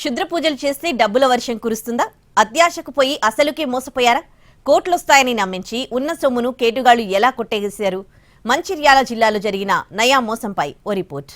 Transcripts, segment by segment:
క్షుద్ర పూజలు చేస్తే డబ్బుల వర్షం కురుస్తుందా? అత్యాశకు పోయి అసలుకే మోసపోయారా? కోట్లొస్తాయని నమ్మించి ఉన్న సొమ్మును కేటుగాళ్లు ఎలా కొట్టేశారు? మంచిర్యాల జిల్లాలో జరిగిన నయా మోసంపై ఓ రిపోర్ట్.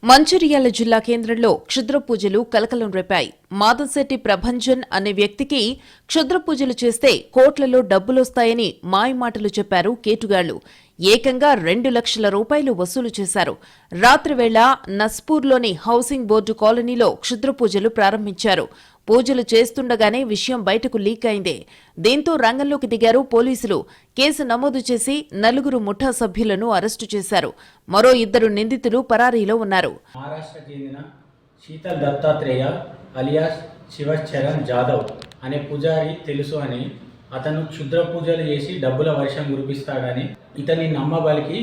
మంచిర్యాల జిల్లా కేంద్రంలో క్షుద్ర పూజలు కలకలం రేపాయి. మాదంశెట్టి ప్రభంజన్ అనే వ్యక్తికి క్షుద్ర పూజలు చేస్తే కోట్లలో డబ్బులొస్తాయని మాయమాటలు చెప్పారు కేటుగాళ్లు. ఏకంగా 2 లక్షల రూపాయలు వసూలు చేశారు. రాత్రివేళ నస్పూర్లోని హౌసింగ్ బోర్డు కాలనీలో క్షుద్ర పూజలు ప్రారంభించారు. పూజలు చేస్తుండగానే విషయం బయటకు లీక్ అయింది. దీంతో రంగంలోకి దిగారు పోలీసులు. కేసు నమోదు చేసి 4 ముఠా సభ్యులను అరెస్టు చేశారు. మరో 2 నిందితులు పరారీలో ఉన్నారు. మహారాష్ట్రకు చెందిన శీతల్ దత్తాత్రేయ అలియాస్ శివచరణ్ జాదవ్ అనే పూజారి తెలుసు అని, అతను క్షుద్ర పూజలు చేసి డబ్బుల వర్షం కురిపిస్తాడని ఇతని నమ్మబలికి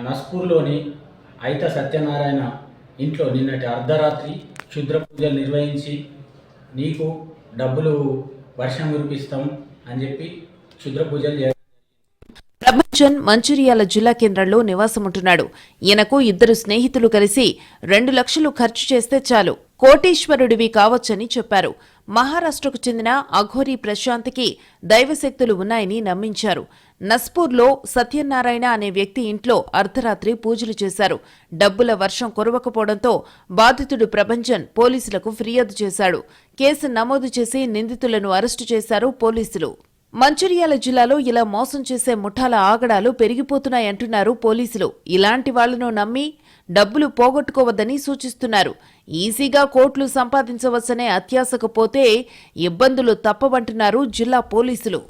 నస్పూర్లోని అయిత సత్యనారాయణ ఇంట్లో నిన్నటి అర్ధరాత్రి క్షుద్ర పూజలు నిర్వహించి నీకు డబ్బులు వర్షం కురిపిస్తాం అని చెప్పి క్షుద్ర పూజలు చేయాలి. ప్రభంజన్ మంచిర్యాల జిల్లా కేంద్రంలో నివాసముంటున్నాడు. ఈయనకు 2 స్నేహితులు కలిసి 2 లక్షలు ఖర్చు చేస్తే చాలు కోటీశ్వరుడివి కావచ్చని చెప్పారు. మహారాష్ట్రకు చెందిన అఘోరీ ప్రశాంత్కి దైవశక్తులు ఉన్నాయని నమ్మించారు. నస్పూర్లో సత్యనారాయణ అనే వ్యక్తి ఇంట్లో అర్ధరాత్రి పూజలు చేశారు. డబ్బుల వర్షం కురవకపోవడంతో బాధితుడు ప్రభంజన్ పోలీసులకు ఫిర్యాదు చేశాడు. కేసు నమోదు చేసి నిందితులను అరెస్టు చేశారు పోలీసులు. మంచిర్యాల జిల్లాలో ఇలా మోసం చేసే ముఠాల ఆగడాలు పెరిగిపోతున్నాయంటున్నారు పోలీసులు. ఇలాంటి వాళ్లను నమ్మి డబ్బులు పోగొట్టుకోవద్దని సూచిస్తున్నారు. ఈజీగా కోట్లు సంపాదించవచ్చనే అత్యాశకు పోతే ఇబ్బందులు తప్పవంటున్నారు జిల్లా పోలీసులు.